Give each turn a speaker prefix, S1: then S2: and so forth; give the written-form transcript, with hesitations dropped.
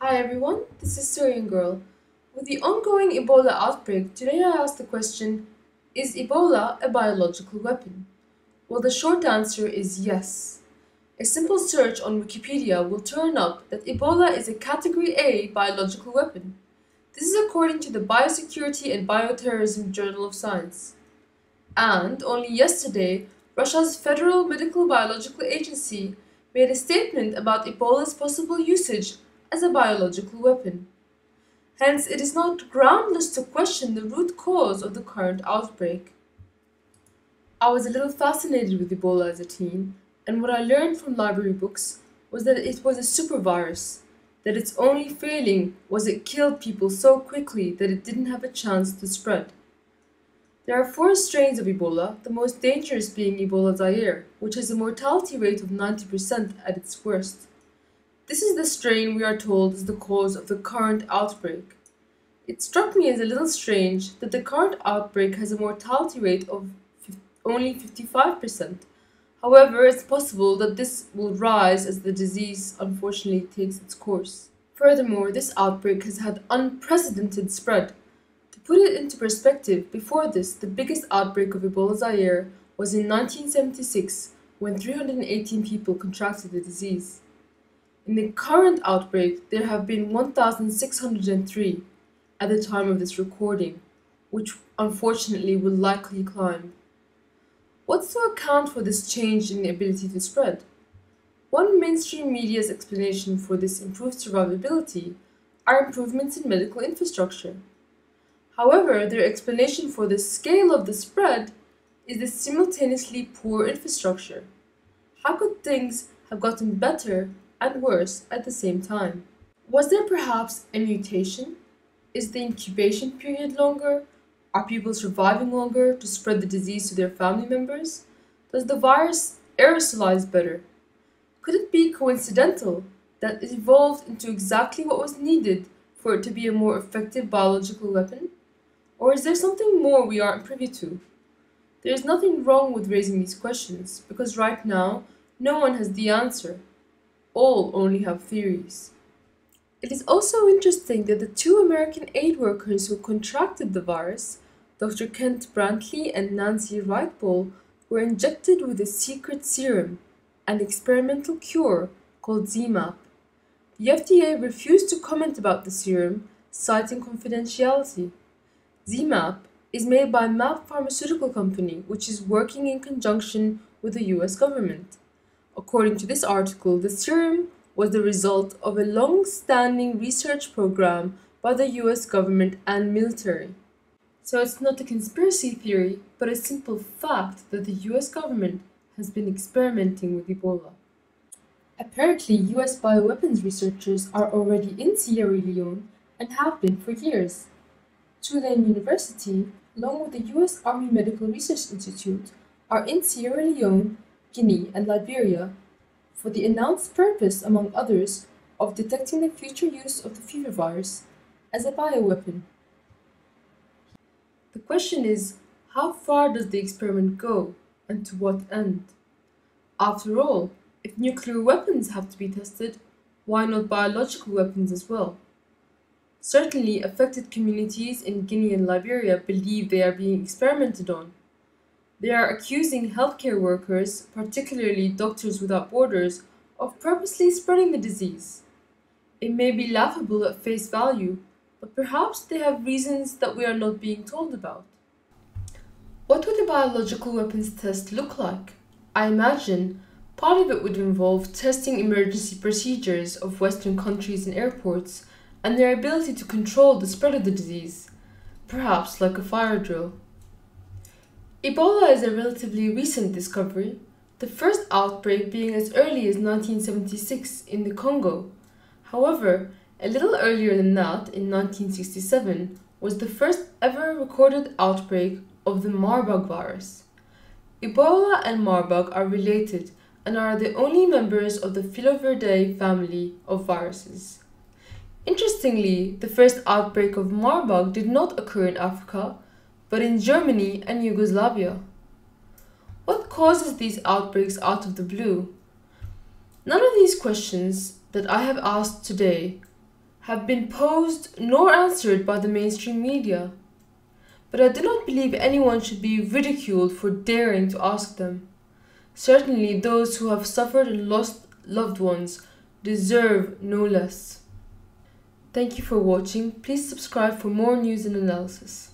S1: Hi everyone, this is Syrian Girl. With the ongoing Ebola outbreak, today I asked the question, is Ebola a biological weapon? Well, the short answer is yes. A simple search on Wikipedia will turn up that Ebola is a Category A biological weapon. This is according to the Biosecurity and Bioterrorism Journal of Science. And only yesterday, Russia's Federal Medical Biological Agency made a statement about Ebola's possible usage as a biological weapon. Hence, it is not groundless to question the root cause of the current outbreak. I was a little fascinated with Ebola as a teen, and what I learned from library books was that it was a supervirus, that its only failing was it killed people so quickly that it didn't have a chance to spread. There are four strains of Ebola, the most dangerous being Ebola Zaire, which has a mortality rate of 90% at its worst. This is the strain we are told is the cause of the current outbreak. It struck me as a little strange that the current outbreak has a mortality rate of only 55%. However, it's possible that this will rise as the disease unfortunately takes its course. Furthermore, this outbreak has had unprecedented spread. To put it into perspective, before this, the biggest outbreak of Ebola Zaire was in 1976 when 318 people contracted the disease. In the current outbreak, there have been 1,603 at the time of this recording, which unfortunately will likely climb. What's to account for this change in the ability to spread? One mainstream media's explanation for this improved survivability are improvements in medical infrastructure. However, their explanation for the scale of the spread is the simultaneously poor infrastructure. How could things have gotten better and worse at the same time? Was there perhaps a mutation? Is the incubation period longer? Are people surviving longer to spread the disease to their family members? Does the virus aerosolize better? Could it be coincidental that it evolved into exactly what was needed for it to be a more effective biological weapon? Or is there something more we aren't privy to? There is nothing wrong with raising these questions, because right now, no one has the answer. All only have theories. It is also interesting that the two American aid workers who contracted the virus, Dr. Kent Brantley and Nancy Wright-Ball, were injected with a secret serum, an experimental cure called ZMapp. The FDA refused to comment about the serum, citing confidentiality. ZMapp is made by MAP Pharmaceutical Company, which is working in conjunction with the US government. According to this article, the serum was the result of a long-standing research program by the US government and military. So it's not a conspiracy theory, but a simple fact that the US government has been experimenting with Ebola. Apparently, US bioweapons researchers are already in Sierra Leone and have been for years. Tulane University, along with the US Army Medical Research Institute, are in Sierra Leone, Guinea, and Liberia for the announced purpose, among others, of detecting the future use of the fever virus as a bioweapon. The question is, how far does the experiment go, and to what end? After all, if nuclear weapons have to be tested, why not biological weapons as well? Certainly, affected communities in Guinea and Liberia believe they are being experimented on. They are accusing healthcare workers, particularly Doctors Without Borders, of purposely spreading the disease. It may be laughable at face value, but perhaps they have reasons that we are not being told about. What would a biological weapons test look like? I imagine part of it would involve testing emergency procedures of Western countries and airports and their ability to control the spread of the disease, perhaps like a fire drill. Ebola is a relatively recent discovery, the first outbreak being as early as 1976 in the Congo. However, a little earlier than that, in 1967, was the first ever recorded outbreak of the Marburg virus. Ebola and Marburg are related and are the only members of the Filoviridae family of viruses. Interestingly, the first outbreak of Marburg did not occur in Africa, but in Germany and Yugoslavia. What causes these outbreaks out of the blue? None of these questions that I have asked today have been posed nor answered by the mainstream media. But I do not believe anyone should be ridiculed for daring to ask them. Certainly, those who have suffered and lost loved ones deserve no less. Thank you for watching. Please subscribe for more news and analysis.